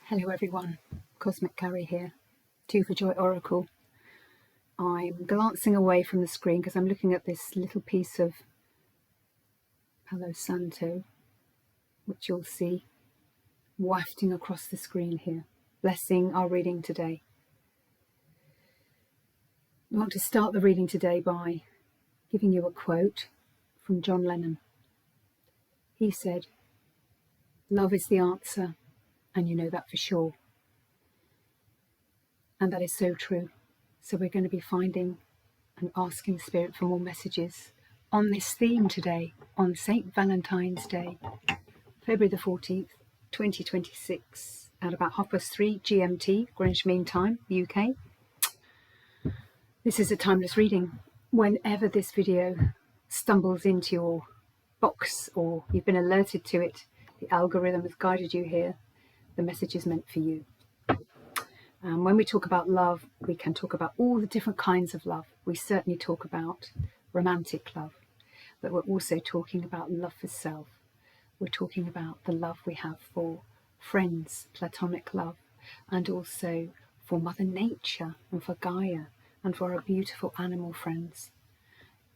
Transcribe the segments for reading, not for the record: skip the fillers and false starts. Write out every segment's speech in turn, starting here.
Hello everyone, Cosmic Carie here, 2 for Joy Oracle. I'm glancing away from the screen because I'm looking at this little piece of Palo Santo, which you'll see wafting across the screen here, blessing our reading today. I want to start the reading today by giving you a quote from John Lennon. He said, "Love is the answer, and you know that for sure." And that is so true. So we're going to be finding and asking Spirit for more messages on this theme today, on St. Valentine's Day, February the 14th, 2026, at about 3:30 GMT, Greenwich Mean Time, UK. This is a timeless reading. Whenever this video stumbles into your box or you've been alerted to it, the algorithm has guided you here, the message is meant for you. When we talk about love, we can talk about all the different kinds of love. We certainly talk about romantic love, but we're also talking about love for self. We're talking about the love we have for friends, platonic love, and also for Mother Nature and for Gaia and for our beautiful animal friends.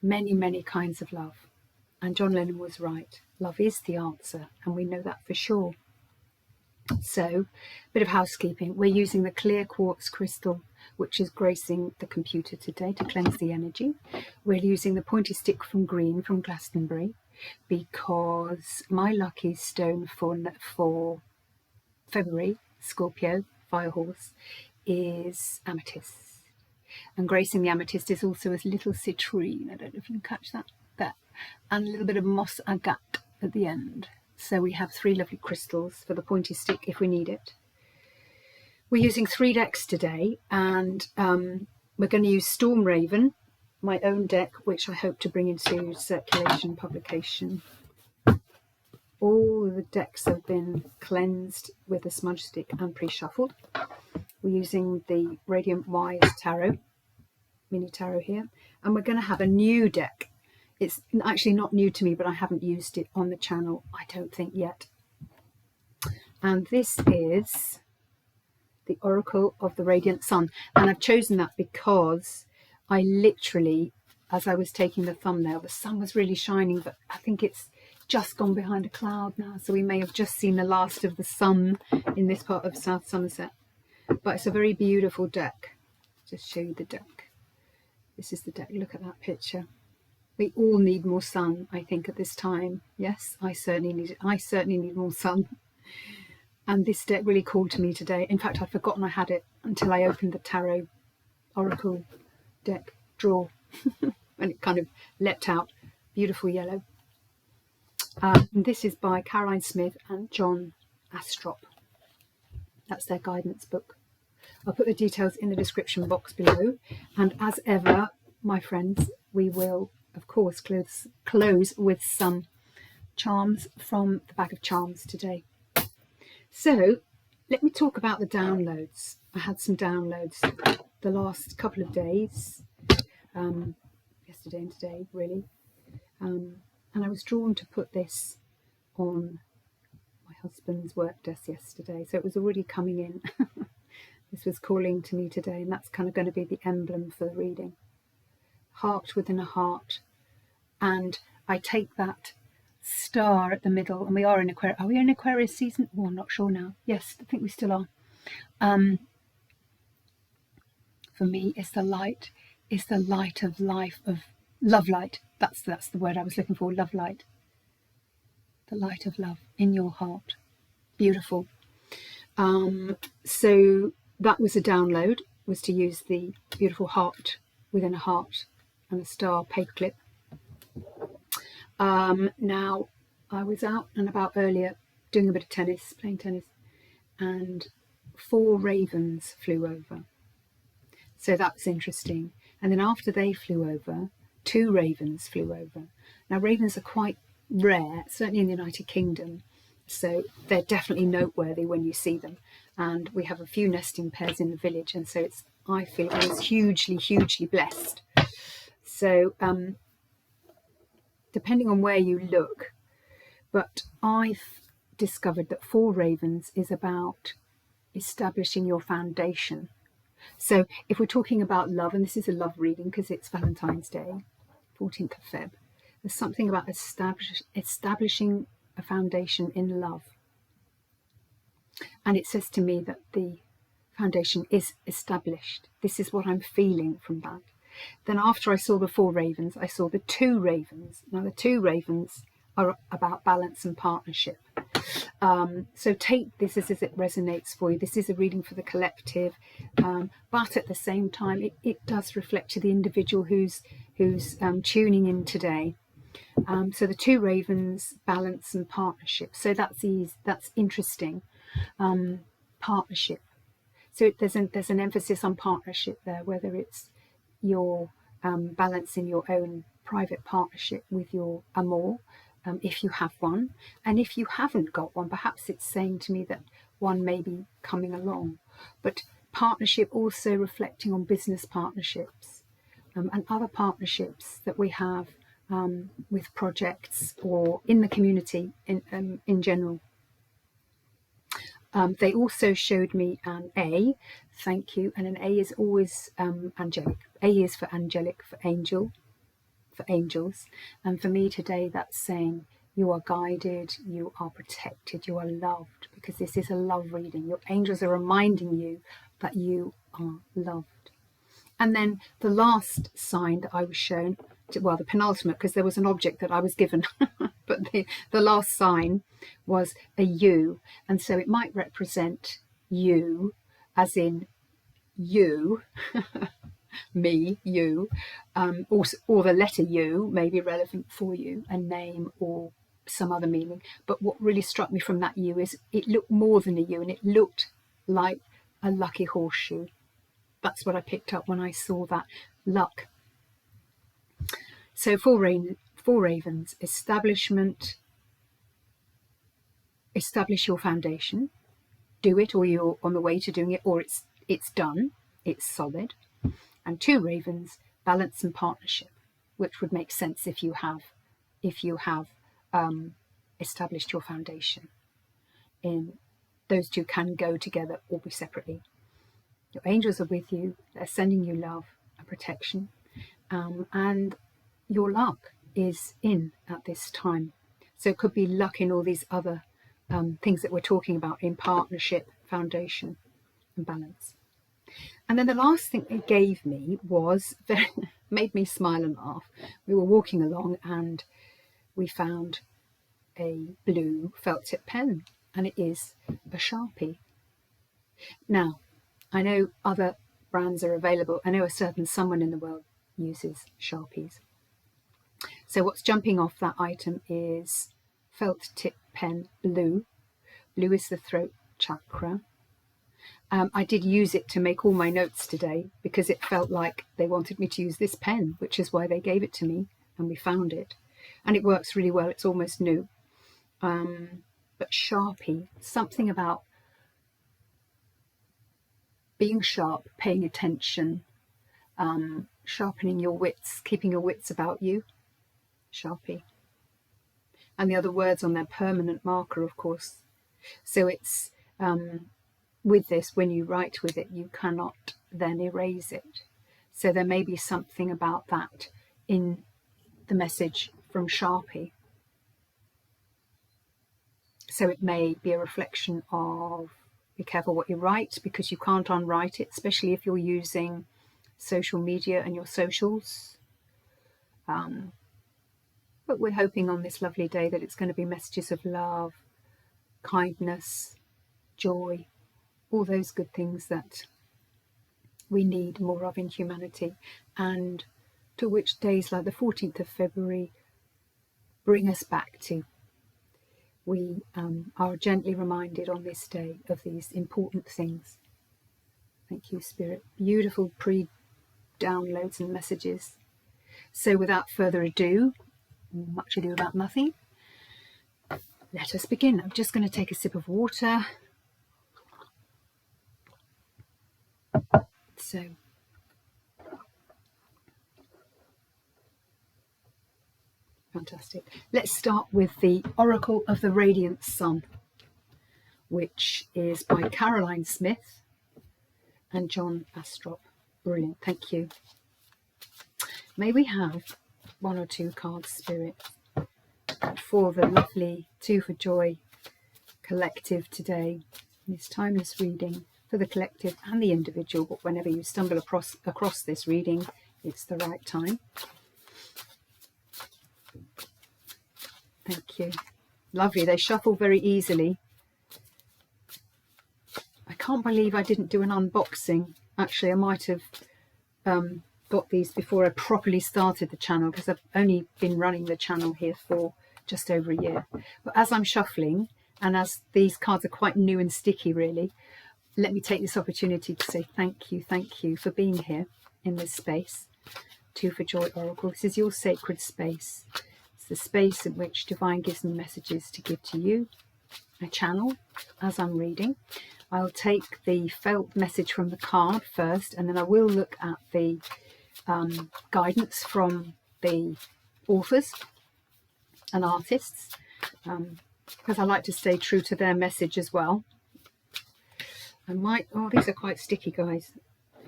Many, many kinds of love. And John Lennon was right. Love is the answer, and we know that for sure. So, a bit of housekeeping. We're using the clear quartz crystal, which is gracing the computer today to cleanse the energy. We're using the pointy stick from green from Glastonbury because my lucky stone for February, Scorpio, Fire Horse, is amethyst. And gracing the amethyst is also a little citrine. I don't know if you can catch that there. And a little bit of moss agate at the end. So we have 3 lovely crystals for the pointy stick if we need it. We're using 3 decks today, and we're going to use Storm Raven, my own deck, which I hope to bring into circulation publication. All the decks have been cleansed with a smudge stick and pre-shuffled. We're using the Radiant Wise Tarot, mini tarot here, and we're going to have a new deck. It's actually not new to me, but I haven't used it on the channel, I don't think yet. And this is the Oracle of the Radiant Sun. And I've chosen that because I literally, as I was taking the thumbnail, the sun was really shining, but I think it's just gone behind a cloud now. So we may have just seen the last of the sun in this part of South Somerset. But it's a very beautiful deck. Just show you the deck. This is the deck. Look at that picture. We all need more sun, I think, at this time. Yes, I certainly need it. I certainly need more sun. And this deck really called to me today. In fact, I'd forgotten I had it until I opened the Tarot Oracle deck drawer. And it kind of leapt out. Beautiful yellow. And this is by Caroline Smith and John Astrop. That's their guidance book. I'll put the details in the description box below. And as ever, my friends, we will, of course, close with some charms from the bag of charms today. So let me talk about the downloads. I had some downloads the last couple of days, yesterday and today really, and I was drawn to put this on my husband's work desk yesterday, so it was already coming in. This was calling to me today, and that's kind of going to be the emblem for the reading. Heart within a heart. And I take that star at the middle, and we are in Aquarius. Are we in Aquarius season? Oh, I'm not sure now. Yes, I think we still are. For me, it's the light. It's the light of life, of love light. That's the word I was looking for, love light. The light of love in your heart. Beautiful. So that was a download, was to use the beautiful heart within a heart and a star paperclip. Now, I was out and about earlier doing a bit of tennis, playing tennis, and 4 ravens flew over. So that's interesting. And then after they flew over, 2 ravens flew over. Now, ravens are quite rare, certainly in the United Kingdom, so they're definitely noteworthy when you see them. And we have a few nesting pairs in the village, and so I feel I was hugely, hugely blessed. So, depending on where you look, but I've discovered that 4 ravens is about establishing your foundation. So if we're talking about love, and this is a love reading because it's Valentine's Day, 14th of Feb, there's something about establishing a foundation in love. And it says to me that the foundation is established. This is what I'm feeling from that. Then after I saw the 4 ravens, I saw the 2 ravens. Now the 2 ravens are about balance and partnership. So take this as it resonates for you. This is a reading for the collective, but at the same time, it does reflect to the individual who's tuning in today. So the 2 ravens, balance and partnership. So that's interesting. Partnership. So there's an emphasis on partnership there, whether it's your balancing your own private partnership with your amour, if you have one, and if you haven't got one, perhaps it's saying to me that one may be coming along. But partnership also reflecting on business partnerships and other partnerships that we have with projects or in the community in general. They also showed me an A, thank you, and an A is always angelic. A is for angelic, for angel, for angels. And for me today, that's saying you are guided, you are protected, you are loved, because this is a love reading. Your angels are reminding you that you are loved. And then the last sign that I was shown, well, the penultimate, because there was an object that I was given, but the last sign was a U. And so it might represent you, as in you, me, you, or the letter U may be relevant for you, a name or some other meaning. But what really struck me from that U is it looked more than a U, and it looked like a lucky horseshoe. That's what I picked up when I saw that, luck. So 4 ravens, establishment, establish your foundation, do it, or you're on the way to doing it, or it's done, it's solid. And 2 ravens, balance and partnership, which would make sense if you have established your foundation. In those 2 can go together or be separately. Your angels are with you, they're sending you love and protection, and your luck is in at this time. So it could be luck in all these other things that we're talking about in partnership, foundation and balance. And then the last thing they gave me was made me smile and laugh. We were walking along and we found a blue felt tip pen, and it is a Sharpie. Now, I know other brands are available. I know a certain someone in the world uses Sharpies. So what's jumping off that item is felt tip pen blue. Blue is the throat chakra. I did use it to make all my notes today because it felt like they wanted me to use this pen, which is why they gave it to me, and we found it. And it works really well. It's almost new. But Sharpie, something about being sharp, paying attention, sharpening your wits, keeping your wits about you. Sharpie. And the other words on their permanent marker, of course. So it's with this, when you write with it, you cannot then erase it. So there may be something about that in the message from Sharpie. So it may be a reflection of be careful what you write, because you can't unwrite it, especially if you're using social media and your socials. But we're hoping on this lovely day that it's going to be messages of love, kindness, joy, all those good things that we need more of in humanity, and to which days like the 14th of February bring us back to. We are gently reminded on this day of these important things. Thank you, Spirit. Beautiful pre-downloads and messages. So without further ado, much ado about nothing, let us begin. I'm just going to take a sip of water. So, fantastic. Let's start with the Oracle of the Radiant Sun. which is by Caroline Smith and John Astrop. Brilliant, thank you. May we have one or two cards, Spirit, for the lovely Two for Joy collective today. This timeless reading for the collective and the individual, but whenever you stumble across this reading, it's the right time. Thank you. Lovely. They shuffle very easily. I can't believe I didn't do an unboxing. Actually, I might have got these before I properly started the channel, because I've only been running the channel here for just over a year. But as I'm shuffling, and as these cards are quite new and sticky really, let me take this opportunity to say thank you for being here in this space. Two for Joy Oracle. This is your sacred space. It's the space in which Divine gives me messages to give to you. I channel as I'm reading. I'll take the felt message from the card first, and then I will look at the guidance from the authors and artists, because I like to stay true to their message as well. I might, oh, these are quite sticky, guys.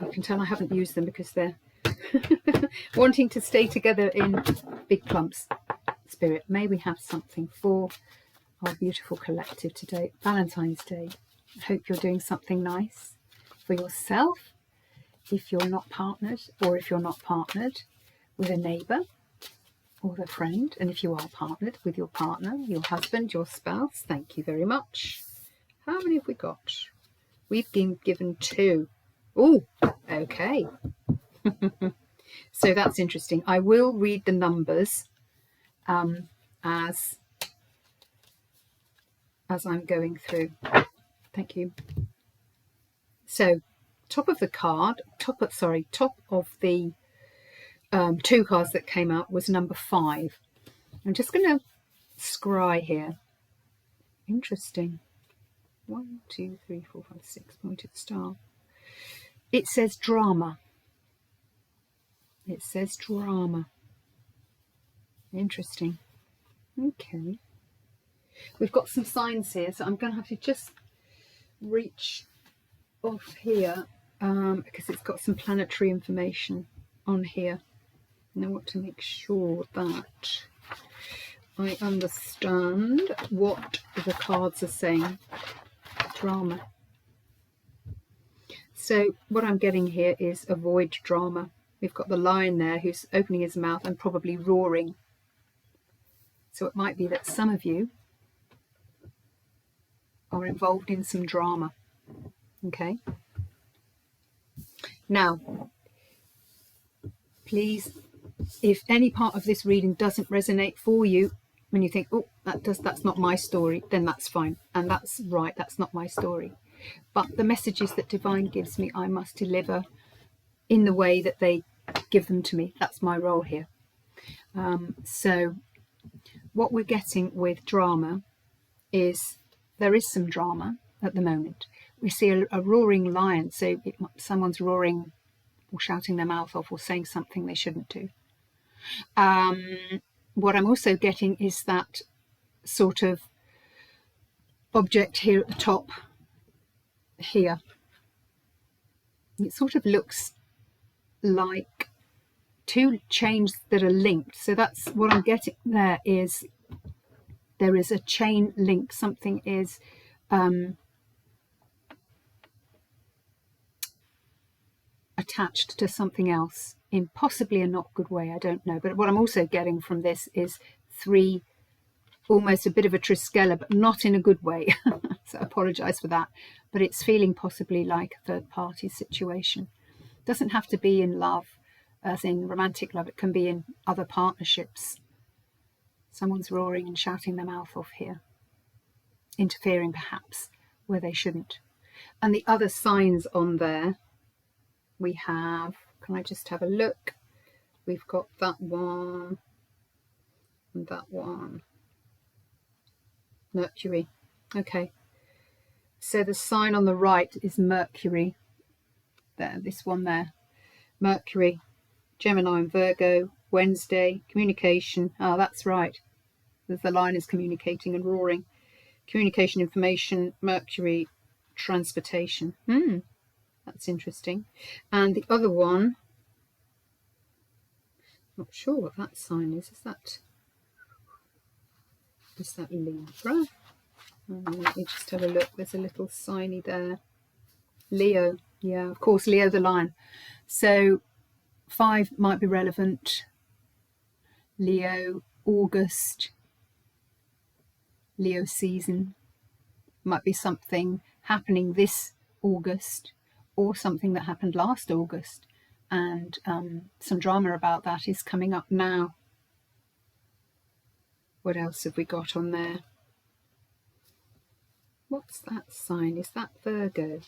You can tell I haven't used them because they're wanting to stay together in big clumps. Spirit, may we have something for our beautiful collective today, Valentine's Day. I hope you're doing something nice for yourself, if you're not partnered, or if you're not partnered with a neighbour or a friend, and if you are partnered with your partner, your husband, your spouse. Thank you very much. How many have we got? We've been given 2. Oh, okay. So that's interesting. I will read the numbers as I'm going through. Thank you. So top of the card, top of the 2 cards that came out was number 5. I'm just going to scry here. Interesting. 1, 2, 3, 4, 5, 6 pointed star. It says drama. It says drama. Interesting. Okay. We've got some signs here, so I'm going to have to just reach off here because it's got some planetary information on here. And I want to make sure that I understand what the cards are saying. Drama. So what I'm getting here is avoid drama. We've got the lion there who's opening his mouth and probably roaring. So it might be that some of you are involved in some drama. Okay. Now, please, if any part of this reading doesn't resonate for you, when you think, oh, that's not my story, then that's fine. And that's right, that's not my story. But the messages that Divine gives me, I must deliver in the way that they give them to me. That's my role here. So what we're getting with drama is there is some drama at the moment. We see a roaring lion, so someone's roaring or shouting their mouth off or saying something they shouldn't do. What I'm also getting is that sort of object here at the top here. It sort of looks like 2 chains that are linked. So that's what I'm getting there, is there is a chain link. Something is attached to something else in possibly a not good way. I don't know. But what I'm also getting from this is 3, almost a bit of a triskele, but not in a good way. So I apologise for that. But it's feeling possibly like a third party situation. It doesn't have to be in love, as in romantic love. It can be in other partnerships. Someone's roaring and shouting their mouth off here, interfering perhaps where they shouldn't. And the other signs on there, we have, can I just have a look? We've got that one and that one. Mercury. Okay. So the sign on the right is Mercury. There, this one there. Mercury, Gemini and Virgo, Wednesday, communication. Oh, that's right. The line is communicating and roaring. communication, information, Mercury, transportation. That's interesting. And the other one, not sure what that sign is. Is that Libra? Let me just have a look. There's a little signy there. Leo. Yeah, of course, Leo the lion. So 5 might be relevant. Leo, August, Leo season. Might be something happening this August or something that happened last August. And some drama about that is coming up now. What else have we got on there? What's that sign? Is that Virgo?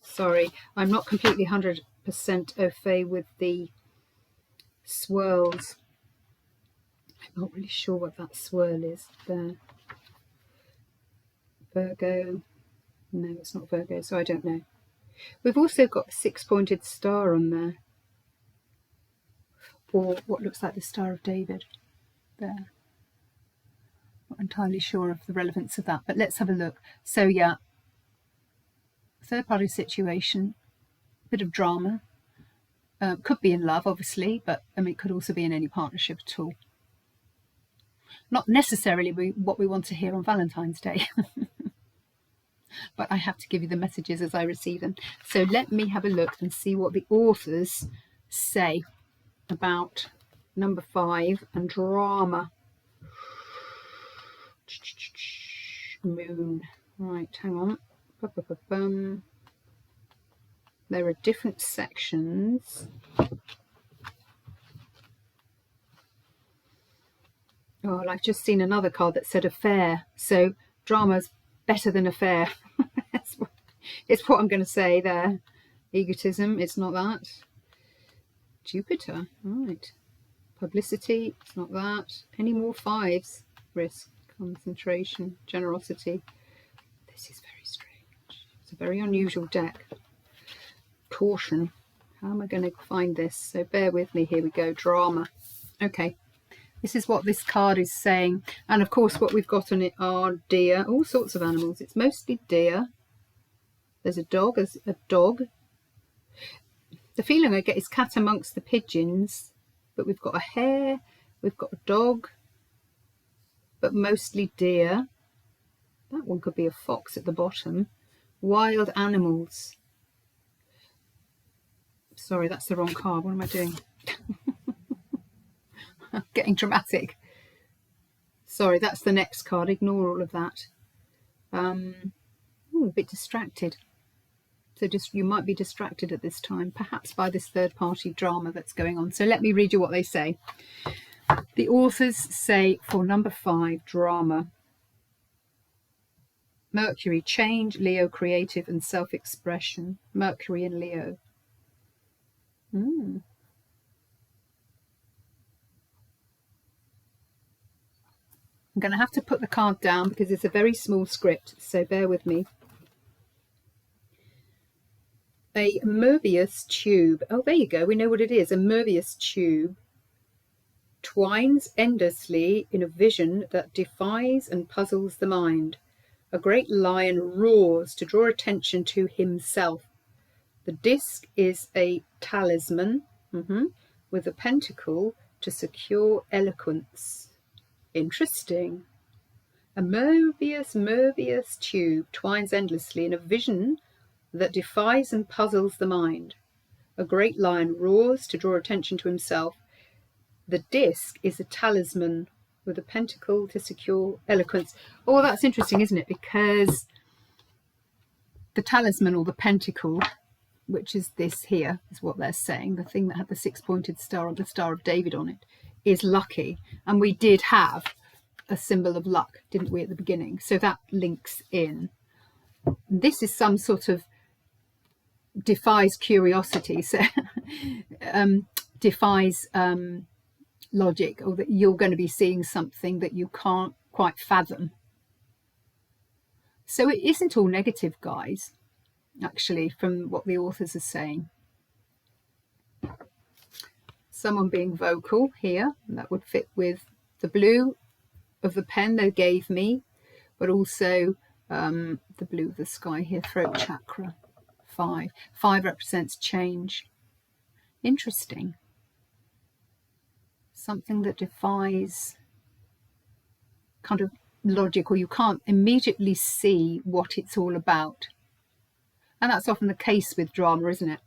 Sorry, I'm not completely 100% au fait with the swirls. I'm not really sure what that swirl is there. Virgo. No, it's not Virgo, so I don't know. We've also got a 6-pointed star on there. Or what looks like the Star of David there. Not entirely sure of the relevance of that, but let's have a look. So yeah, third party situation, bit of drama. Could be in love, obviously, but I mean, it could also be in any partnership at all. Not necessarily what we want to hear on Valentine's Day. But I have to give you the messages as I receive them. So let me have a look and see what the authors say about number 5 and drama. Moon. Right, hang on. There are different sections. Oh, I've just seen another card that said affair. So drama's better than affair. It's what I'm going to say there. Egotism, it's not that. Jupiter, right. Publicity, it's not that. Any more 5s? Risk, concentration, generosity. This is very strange. It's a very unusual deck. Caution. How am I going to find this? So bear with me. Here we go. Drama. Okay. This is what this card is saying. And of course what we've got on it are deer, all sorts of animals. It's mostly deer. There's a dog. There's a dog. The feeling I get is cat amongst the pigeons. But we've got a hare. We've got a dog. But mostly deer. That one could be a fox at the bottom. Wild animals. Sorry, that's the wrong card. What am I doing? I'm getting dramatic. Sorry, that's the next card. Ignore all of that. A bit distracted. So just you might be distracted at this time, perhaps by this third-party drama that's going on. So let me read you what they say. The authors say for number 5, drama. Mercury, change, Leo, creative and self-expression. Mercury in Leo. I'm going to have to put the card down because it's a very small script, so bear with me. A Möbius tube. Oh, there you go. We know what it is. A Möbius tube twines endlessly in a vision that defies and puzzles the mind. A great lion roars to draw attention to himself. The disc is a talisman with a pentacle to secure eloquence. Interesting. A Möbius tube twines endlessly in a vision that defies and puzzles the mind. A great lion roars to draw attention to himself. The disc is a talisman with a pentacle to secure eloquence. Oh, that's interesting, isn't it? Because the talisman or the pentacle, which is this here, is what they're saying. The thing that had the 6-pointed star or the Star of David on it is lucky. And we did have a symbol of luck, didn't we, at the beginning? So that links in. This is some sort of defies curiosity, so defies logic, or that you're going to be seeing something that you can't quite fathom. So it isn't all negative, guys, actually, from what the authors are saying. Someone being vocal here, that would fit with the blue of the pen they gave me, but also the blue of the sky here, throat chakra, 5. 5 represents change. Interesting. Something that defies kind of logic, or you can't immediately see what it's all about. And that's often the case with drama, isn't it?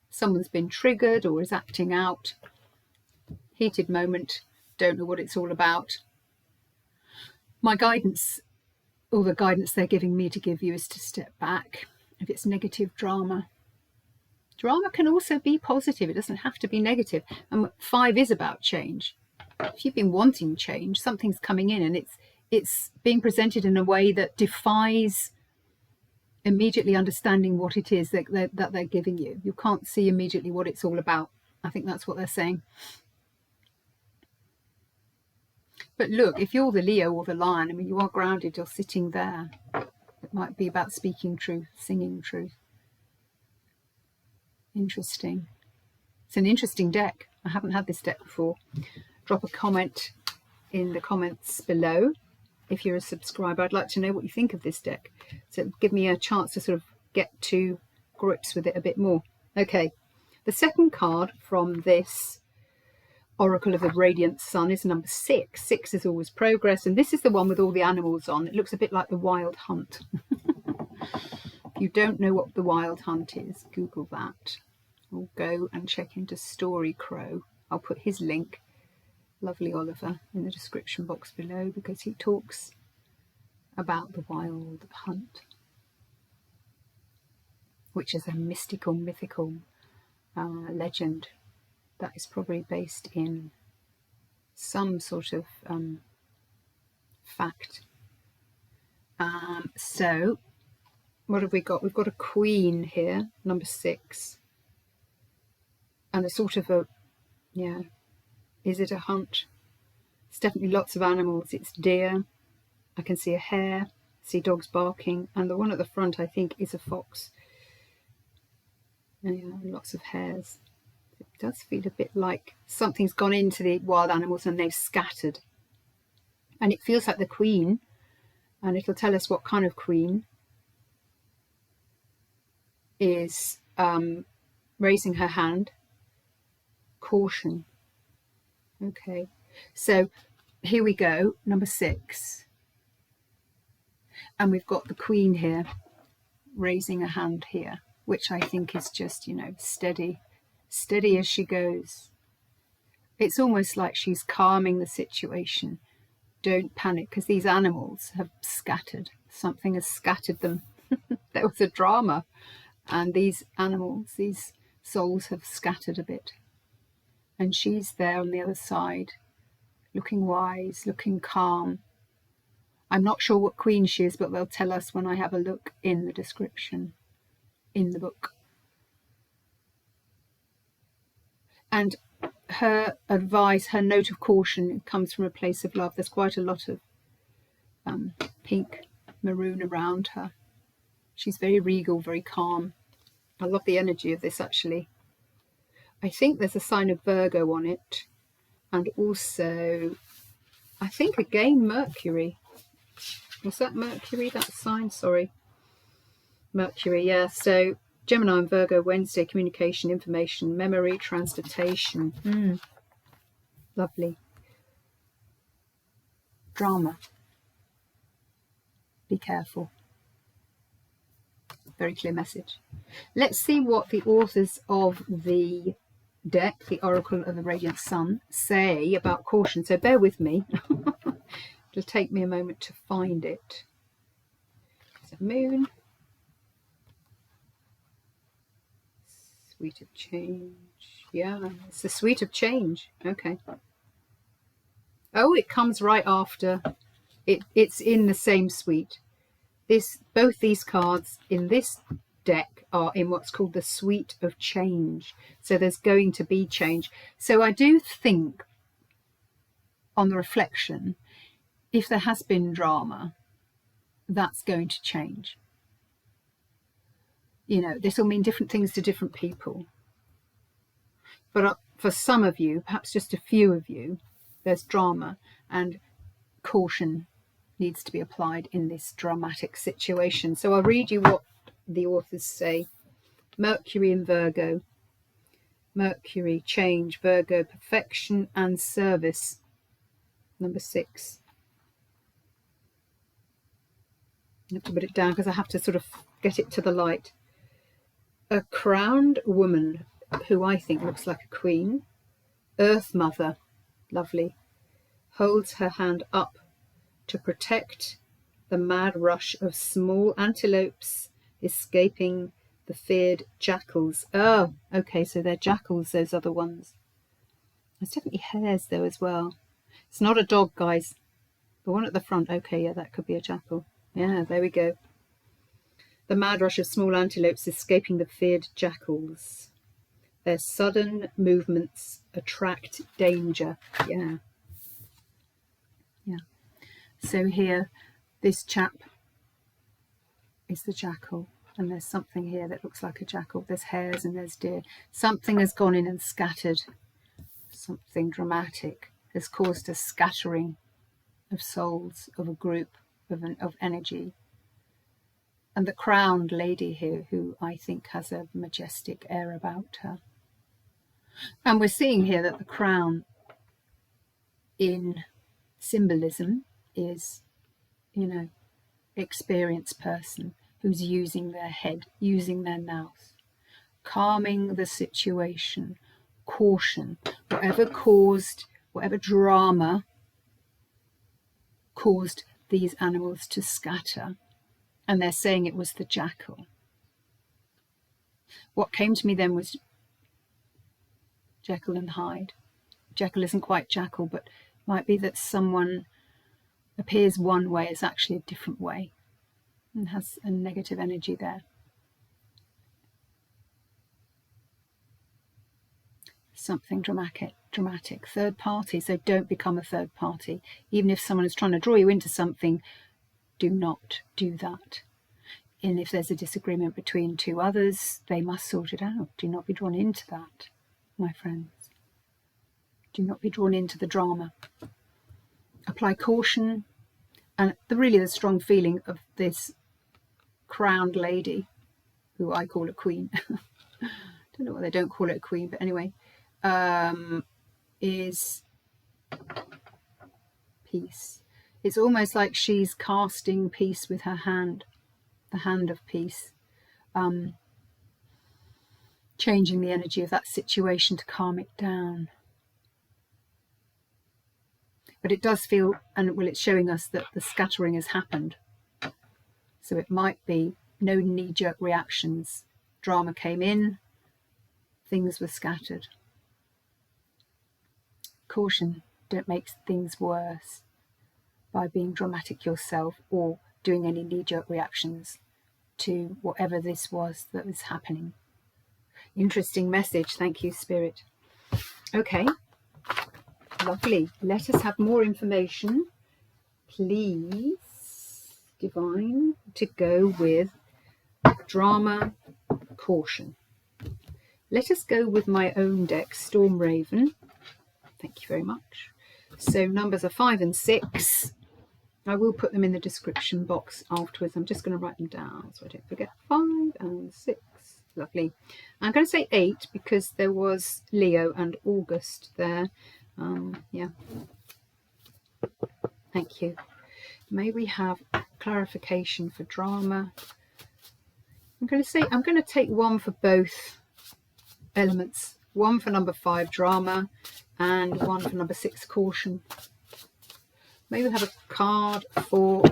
Someone's been triggered or is acting out. Heated moment, don't know what it's all about. My guidance, or the guidance they're giving me to give you, is to step back. If it's negative drama, drama can also be positive. It doesn't have to be negative. And 5 is about change. If you've been wanting change, something's coming in and it's being presented in a way that defies immediately understanding what it is that they're giving you. You can't see immediately what it's all about. I think that's what they're saying. But look, if you're the Leo or the Lion, I mean, you are grounded, you're sitting there. It might be about speaking truth, singing truth. Interesting. It's an interesting deck. I haven't had this deck before. Drop a comment in the comments below. If you're a subscriber, I'd like to know what you think of this deck. So give me a chance to sort of get to grips with it a bit more. Okay, the second card from this Oracle of the Radiant Sun is number 6. 6 is always progress, and this is the one with all the animals on. It looks a bit like the Wild Hunt. If you don't know what the Wild Hunt is, Google that. Or go and check into Story Crow. I'll put his link, lovely Oliver, in the description box below, because he talks about the Wild Hunt, which is a mystical, mythical legend that is probably based in some sort of fact. So what have we got? We've got a queen here, number 6, and a sort of a, yeah, is it a hunt? It's definitely lots of animals. It's deer, I can see a hare, see dogs barking, and the one at the front I think is a fox. And yeah, lots of hares. It does feel a bit like something's gone into the wild animals and they've scattered. And it feels like the queen, and it'll tell us what kind of queen, is raising her hand. Caution. Okay, so here we go, number 6. And we've got the queen here raising a hand here, which I think is just, you know, steady as she goes. It's almost like she's calming the situation. Don't panic, because these animals have scattered. Something has scattered them. There was a drama, and these animals, these souls, have scattered a bit. And she's there on the other side, looking wise, looking calm. I'm not sure what queen she is, but they'll tell us when I have a look in the description, in the book. And her advice, her note of caution, comes from a place of love. There's quite a lot of pink maroon around her. She's very regal, very calm. I love the energy of this, actually. I think there's a sign of Virgo on it, and also I think again Mercury. Was that Mercury, that sign? Sorry, Mercury, yeah. So Gemini and Virgo, Wednesday, communication, information, memory, transportation. Lovely. Drama. Be careful. Very clear message. Let's see what the authors of the deck, the Oracle of the Radiant Sun, say about caution. So bear with me. It'll take me a moment to find it. It's a moon. Suite of change. Yeah, it's the suite of change. Okay. Oh, it comes right after. It's in the same suite. Both these cards in this deck are in what's called the suite of change. So there's going to be change. So I do think, on the reflection, if there has been drama, that's going to change. You know, this will mean different things to different people. But for some of you, perhaps just a few of you, there's drama and caution needs to be applied in this dramatic situation. So I'll read you what the authors say. Mercury in Virgo. Mercury, change, Virgo, perfection and service. Number 6. I have to put it down because I have to sort of get it to the light. A crowned woman who I think looks like a queen. Earth Mother, lovely, holds her hand up to protect the mad rush of small antelopes escaping the feared jackals. Oh, okay, so they're jackals, those other ones. There's definitely hares though as well. It's not a dog, guys. The one at the front, okay, yeah, that could be a jackal. Yeah, there we go. The mad rush of small antelopes escaping the feared jackals. Their sudden movements attract danger. Yeah. Yeah. So here, this chap is the jackal. And there's something here that looks like a jackal. There's hares and there's deer. Something has gone in and scattered. Something dramatic has caused a scattering of souls, of a group, of energy. And the crowned lady here, who I think has a majestic air about her. And we're seeing here that the crown in symbolism is, you know, experienced person who's using their head, using their mouth, calming the situation, caution, whatever drama caused these animals to scatter. And they're saying it was the jackal. What came to me then was Jekyll and Hyde. Jekyll isn't quite jackal, but it might be that someone appears one way is actually a different way and has a negative energy there. Something dramatic. Third party, so don't become a third party. Even if someone is trying to draw you into something, do not do that. And if there's a disagreement between two others, they must sort it out. Do not be drawn into that, my friends. Do not be drawn into the drama. Apply caution. And really the strong feeling of this crowned lady, who I call a queen. Don't know why they don't call it a queen, but anyway, is peace. It's almost like she's casting peace with her hand, the hand of peace, changing the energy of that situation to calm it down. But it does feel, and well, it's showing us that the scattering has happened. So it might be no knee-jerk reactions. Drama came in, things were scattered. Caution, don't make things worse by being dramatic yourself or doing any knee-jerk reactions to whatever this was that was happening. Interesting message. Thank you, Spirit. Okay. Lovely. Let us have more information, please, Divine, to go with drama, caution. Let us go with my own deck, Storm Raven. Thank you very much. So numbers are 5 and 6. I will put them in the description box afterwards. I'm just going to write them down so I don't forget. 5 and 6. Lovely. I'm going to say 8 because there was Leo and August there. Yeah. Thank you. May we have clarification for drama? I'm going to take one for both elements. One for number 5, drama, and one for number 6, caution. May we have a card for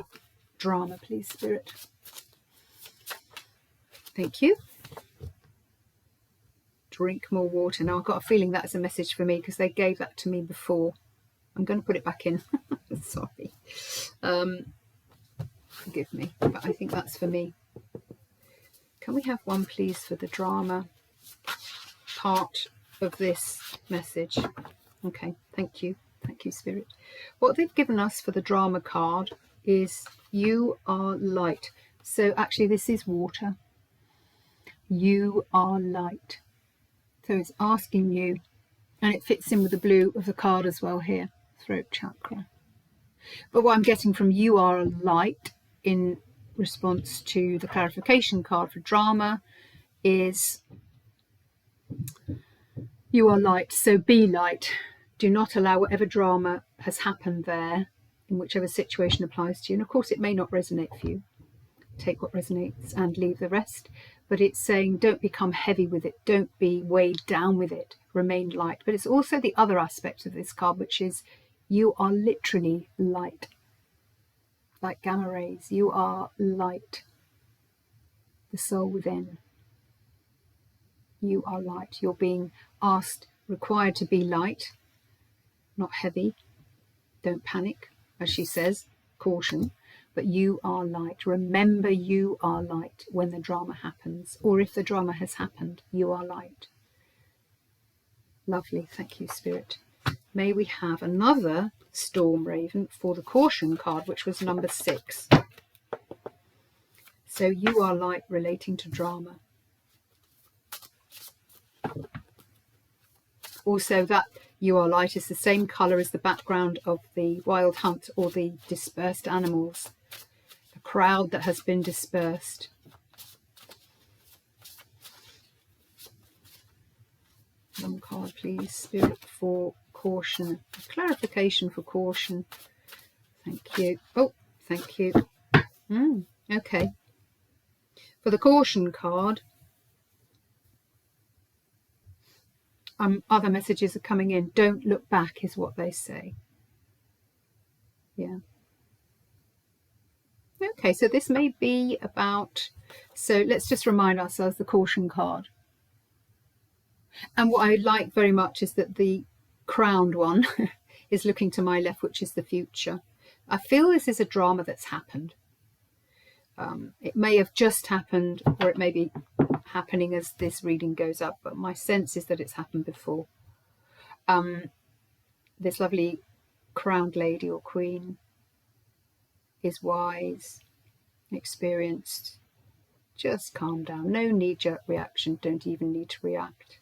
drama, please, Spirit. Thank you. Drink more water. Now, I've got a feeling that's a message for me because they gave that to me before. I'm going to put it back in. Sorry. Forgive me, but I think that's for me. Can we have one, please, for the drama part of this message? Okay, thank you. Thank you, Spirit. What they've given us for the drama card is you are light. So actually this is water. You are light. So it's asking you, and it fits in with the blue of the card as well here, throat chakra. But what I'm getting from you are light in response to the clarification card for drama is you are light, so be light. Do not allow whatever drama has happened there in whichever situation applies to you. And of course, it may not resonate for you. Take what resonates and leave the rest. But it's saying don't become heavy with it. Don't be weighed down with it. Remain light. But it's also the other aspect of this card, which is you are literally light. Like gamma rays, you are light. The soul within. You are light. You're being asked, required to be light, not heavy. Don't panic, as she says, caution. But you are light. Remember, you are light when the drama happens, or if the drama has happened, you are light. Lovely. Thank you, Spirit. May we have another Storm Raven for the caution card, which was number 6. So you are light relating to drama. Also, that you are light is the same colour as the background of the wild hunt or the dispersed animals. The crowd that has been dispersed. One card, please, Spirit, for caution. Clarification for caution. Thank you. Oh, thank you. Okay. For the caution card, other messages are coming in. Don't look back is what they say. Yeah. Okay, so this may be about, so let's just remind ourselves the caution card. And what I like very much is that the crowned one is looking to my left, which is the future. I feel this is a drama that's happened. It may have just happened, or it may be happening as this reading goes up, but my sense is that it's happened before. This lovely crowned lady or queen is wise, experienced. Just calm down. No knee-jerk reaction. Don't even need to react.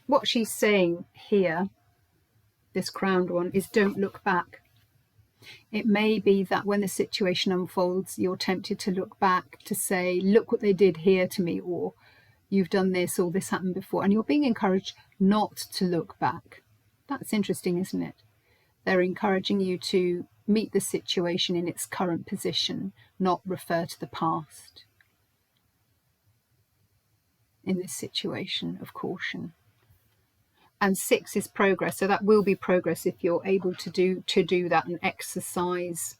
What she's saying here, this crowned one, is don't look back. It may be that when the situation unfolds, you're tempted to look back to say, look what they did here to me, or you've done this, or this happened before. And you're being encouraged not to look back. That's interesting, isn't it? They're encouraging you to meet the situation in its current position, not refer to the past in this situation of caution. And 6 is progress, so that will be progress if you're able to do that and exercise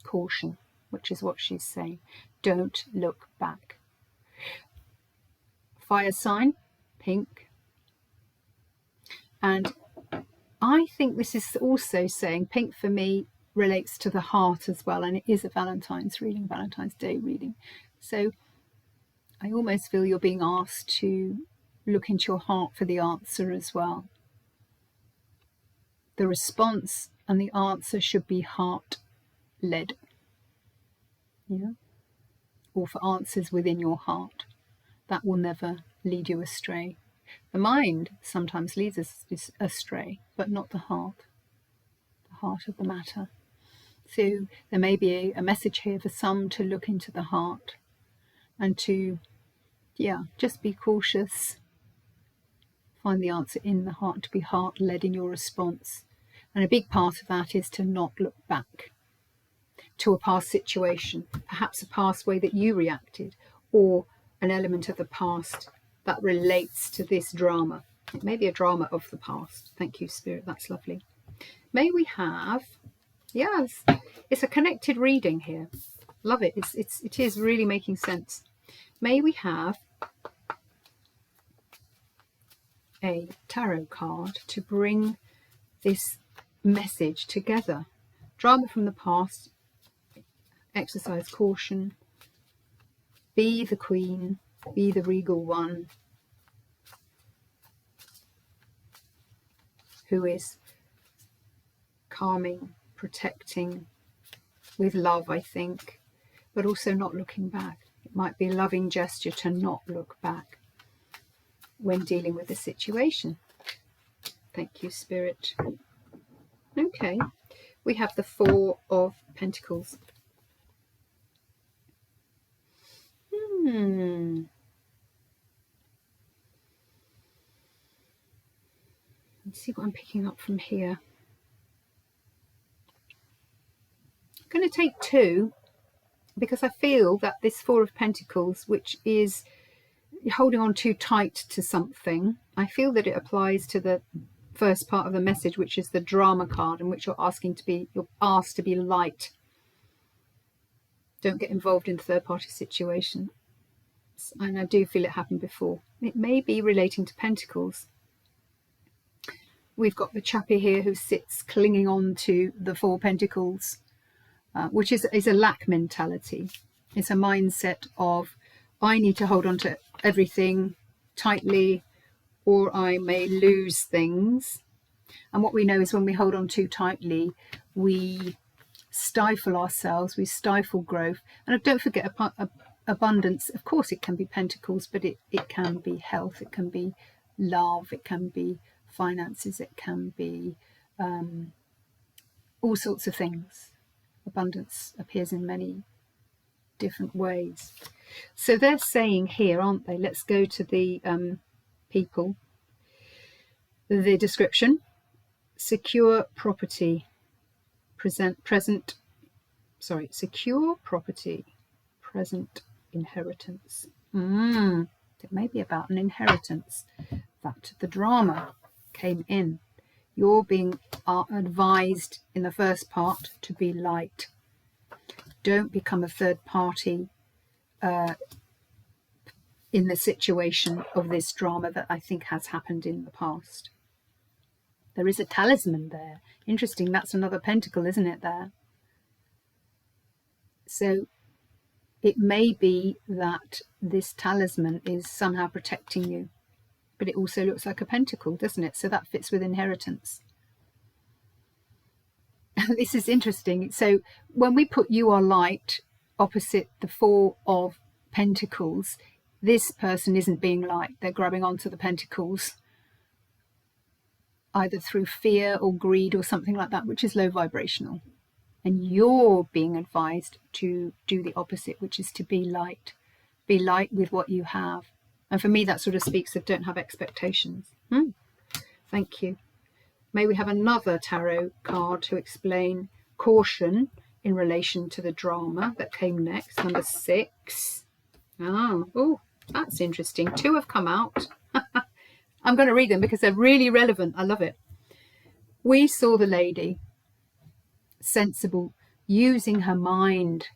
caution, which is what she's saying. Don't look back. Fire sign, pink. And I think this is also saying pink for me relates to the heart as well, and it is a Valentine's reading, Valentine's Day reading. So I almost feel you're being asked to look into your heart for the answer as well. The response and the answer should be heart-led. Yeah? Or for answers within your heart. That will never lead you astray. The mind sometimes leads us astray, but not the heart of the matter. So there may be a message here for some to look into the heart and to, just be cautious. Find the answer in the heart, to be heart-led in your response. And a big part of that is to not look back to a past situation, perhaps a past way that you reacted, or an element of the past that relates to this drama. It may be a drama of the past. Thank you, Spirit. That's lovely. May we have, yes, it's a connected reading here. Love it. It is really making sense. May we have a tarot card to bring this message together. Drama from the past, exercise caution, be the queen, be the regal one who is calming, protecting, with love, I think, but also not looking back. It might be a loving gesture to not look back when dealing with a situation. Thank you, Spirit. Okay, we have the Four of Pentacles. Let's see what I'm picking up from here. I'm going to take two, because I feel that this Four of Pentacles, which is holding on too tight to something, I feel that it applies to the first part of the message, which is the drama card, in which you're asked to be light. Don't get involved in third-party situations. And I do feel it happened before. It may be relating to Pentacles. We've got the chappie here who sits clinging on to the Four Pentacles, which is a lack mentality. It's a mindset of, I need to hold on to everything tightly or I may lose things. And what we know is when we hold on too tightly, we stifle ourselves, we stifle growth. And don't forget, abundance, of course it can be Pentacles, but it can be health, it can be love, it can be finances, it can be all sorts of things. Abundance appears in many different ways. So they're saying here, aren't they? Let's go to the people. The description: secure property, secure property, present inheritance. It may be about an inheritance. That the drama came in. You're being advised in the first part to be light. Don't become a third party in the situation of this drama that I think has happened in the past. There is a talisman there. Interesting, that's another pentacle, isn't it, there? So it may be that this talisman is somehow protecting you, but it also looks like a pentacle, doesn't it? So that fits with inheritance. This is interesting. So when we put you are light opposite the Four of Pentacles, this person isn't being light. They're grabbing onto the pentacles, either through fear or greed or something like that, which is low vibrational. And you're being advised to do the opposite, which is to be light. Be light with what you have. And for me, that sort of speaks of don't have expectations. Thank you. May we have another tarot card to explain caution in relation to the drama that came next, number 6. Oh, that's interesting. 2 have come out. I'm going to read them because they're really relevant. I love it. We saw the lady, sensible, using her mind,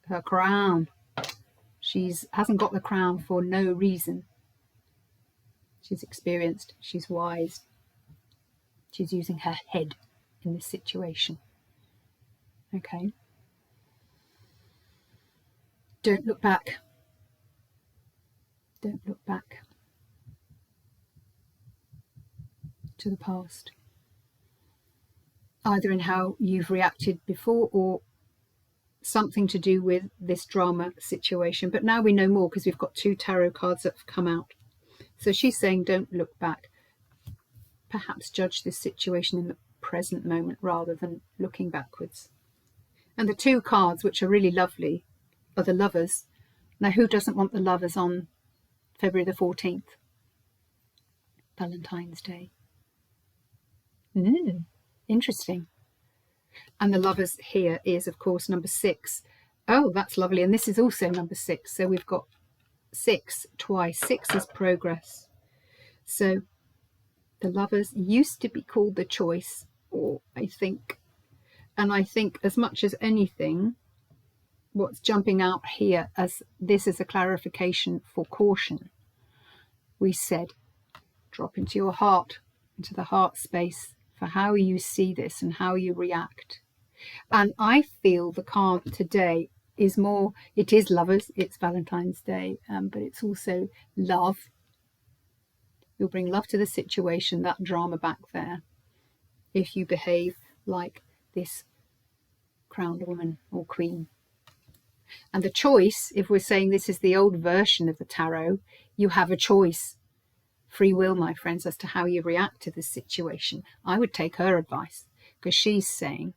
her crown. She hasn't got the crown for no reason. She's experienced, she's wise. She's using her head in this situation. Okay. Don't look back. Don't look back to the past, either in how you've reacted before or something to do with this drama situation. But now we know more because we've got 2 tarot cards that have come out. So she's saying don't look back. Perhaps judge this situation in the present moment rather than looking backwards. And the 2 cards, which are really lovely, are the Lovers. Now, who doesn't want the Lovers on February the 14th? Valentine's Day. Interesting. And the Lovers here is, of course, number 6. Oh, that's lovely. And this is also number 6. So we've got 6 twice. 6 is progress. So the Lovers used to be called the Choice, or I think as much as anything, what's jumping out here as this is a clarification for caution. We said, drop into your heart, into the heart space for how you see this and how you react. And I feel the card today is more, it is Lovers, it's Valentine's Day, but it's also love. You'll bring love to the situation, that drama back there, if you behave like this crowned woman or queen. And the choice, if we're saying this is the old version of the tarot, you have a choice. free will, my friends, as to how you react to this situation. I would take her advice, because she's saying,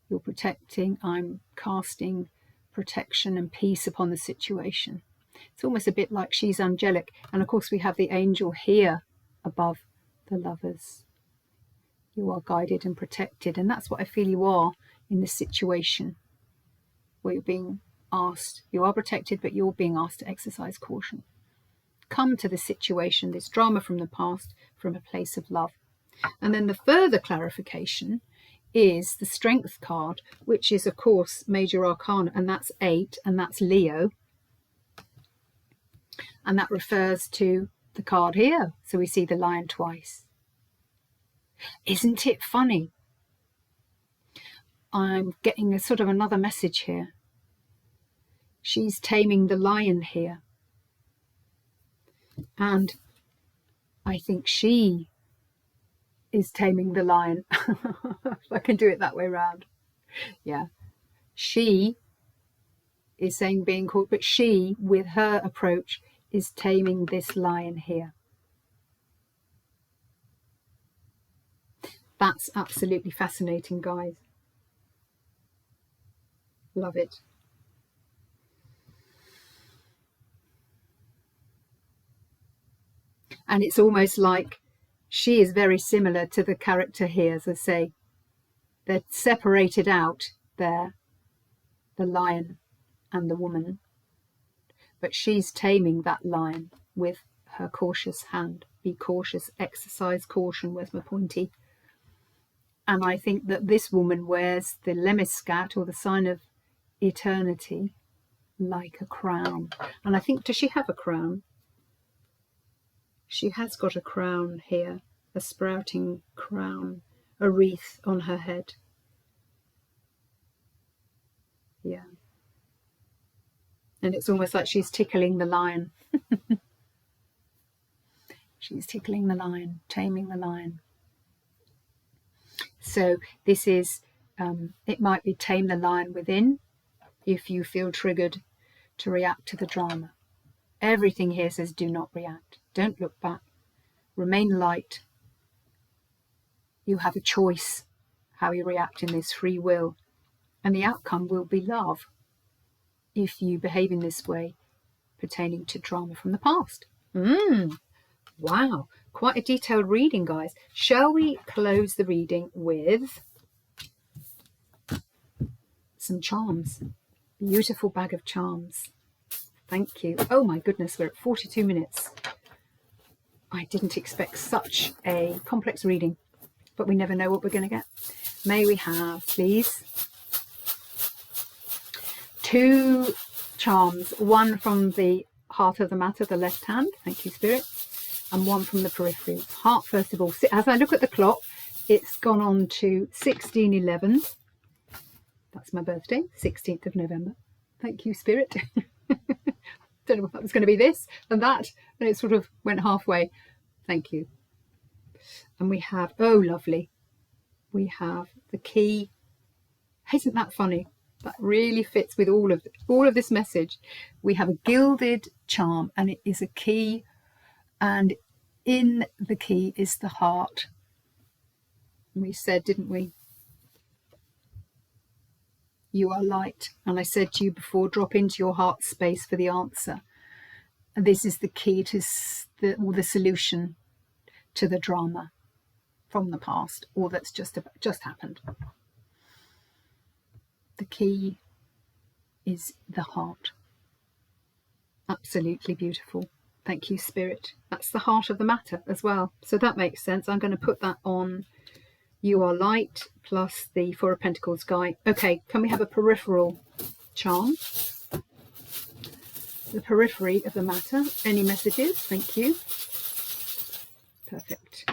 you're protecting, I'm casting protection and peace upon the situation. It's almost a bit like she's angelic. And of course we have the angel here above the lovers. You are guided and protected. And that's what I feel you are in this situation where you're being asked. You are protected, but you're being asked to exercise caution. Come to the situation, this drama from the past, from a place of love. And then the further clarification is the Strength card, which is, of course, Major Arcana, and that's 8, and that's Leo. And that refers to the card here. So we see the lion twice. Isn't it funny? I'm getting a sort of another message here. She's taming the lion here. And I think she is taming the lion. If I can do it that way around. Yeah. She is saying being caught, but she, with her approach, is taming this lion here. That's absolutely fascinating, guys. Love it. And it's almost like she is very similar to the character here. As I say, they're separated out there, the lion and the woman. But she's taming that lion with her cautious hand. Be cautious, exercise caution. Where's my pointy? And I think that this woman wears the lemniscat, or the sign of eternity, like a crown. And I think, does she have a crown? She has got a crown here, a sprouting crown, a wreath on her head. Yeah. And it's almost like she's tickling the lion. She's tickling the lion, taming the lion. So this is, it might be tame the lion within if you feel triggered to react to the drama. Everything here says do not react. Don't look back. Remain light. You have a choice how you react in this, free will. And the outcome will be love if you behave in this way pertaining to drama from the past. Wow, quite a detailed reading, guys. Shall we close the reading with some charms? Beautiful bag of charms. Thank you. Oh my goodness, we're at 42 minutes. I didn't expect such a complex reading, but we never know what we're going to get. May we have, please, 2 charms, one from the heart of the matter, the left hand, thank you, Spirit, and one from the periphery. Heart, first of all. As I look at the clock, it's gone on to 16:11. That's my birthday, 16th of November. Thank you, Spirit. Don't know if that was going to be this and that, and it sort of went halfway. Thank you. And we have, oh lovely, we have the key. Isn't that funny? That really fits with all of this message. We have a gilded charm, and it is a key, and in the key is the heart. We said, didn't we? You are light. And I said to you before, drop into your heart space for the answer. And this is the key to the solution to the drama from the past, or that's just happened. The key is the heart. Absolutely beautiful. Thank you, Spirit. That's the heart of the matter as well. So that makes sense. I'm going to put that on You Are Light plus the Four of Pentacles guy. Okay, can we have a peripheral charm? The periphery of the matter. Any messages? Thank you. Perfect.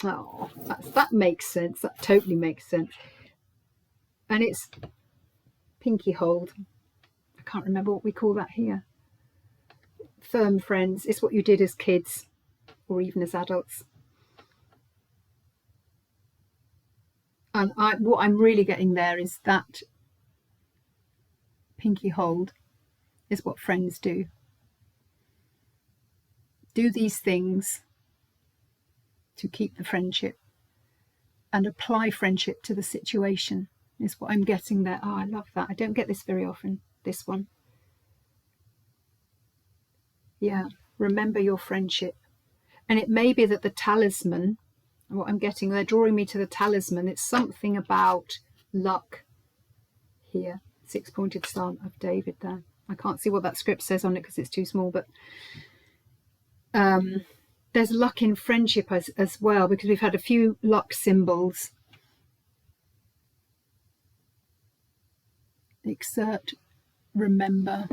Oh, that makes sense. That totally makes sense. And it's pinky hold. I can't remember what we call that here. Firm friends. It's what you did as kids or even as adults. And what I'm really getting there is that pinky hold is what friends do. do these things to keep the friendship and apply friendship to the situation is what I'm getting there. Oh, I love that. I don't get this very often, this one. Yeah, remember your friendship. And it may be that the talisman, what I'm getting, they're drawing me to the talisman. It's something about luck here. 6-pointed star of David there. I can't see what that script says on it because it's too small, but there's luck in friendship as well, because we've had a few luck symbols. Exert, remember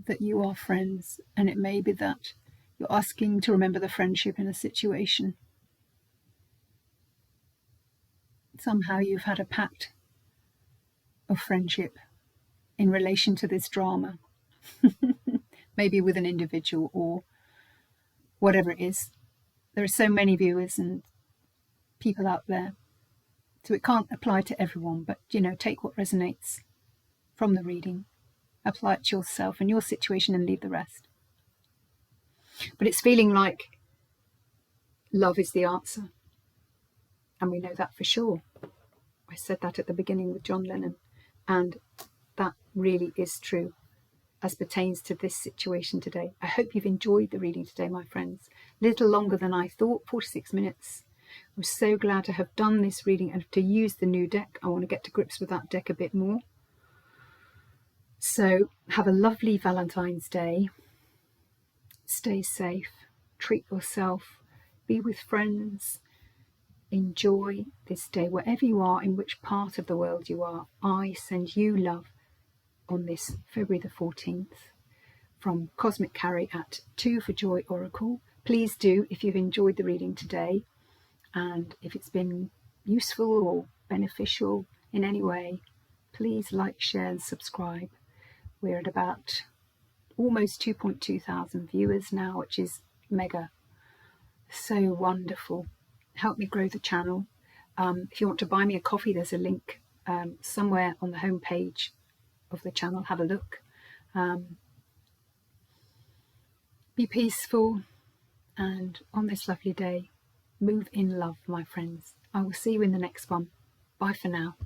that you are friends, and it may be that you're asking to remember the friendship in a situation. Somehow you've had a pact of friendship in relation to this drama, maybe with an individual or whatever it is. There are so many viewers and people out there, so it can't apply to everyone, but take what resonates from the reading, apply it to yourself and your situation, and leave the rest. But it's feeling like love is the answer, and we know that for sure. I said that at the beginning with John Lennon, and that really is true as pertains to this situation today. I hope you've enjoyed the reading today, my friends. A little longer than I thought, 46 minutes. I'm so glad to have done this reading and to use the new deck. I want to get to grips with that deck a bit more. So have a lovely Valentine's Day. Stay safe, treat yourself, be with friends, enjoy this day wherever you are, in which part of the world you are. I send you love on this February the 14th from Cosmic Carie at 2 for Joy Oracle. Please do, if you've enjoyed the reading today and if it's been useful or beneficial in any way, please like, share and subscribe. We're at about almost 2.2 thousand viewers now, which is mega. So wonderful. Help me grow the channel. If you want to buy me a coffee, there's a link somewhere on the home page of the channel. Have a look. Be peaceful, and on this lovely day, move in love, my friends. I will see you in the next one. Bye for now.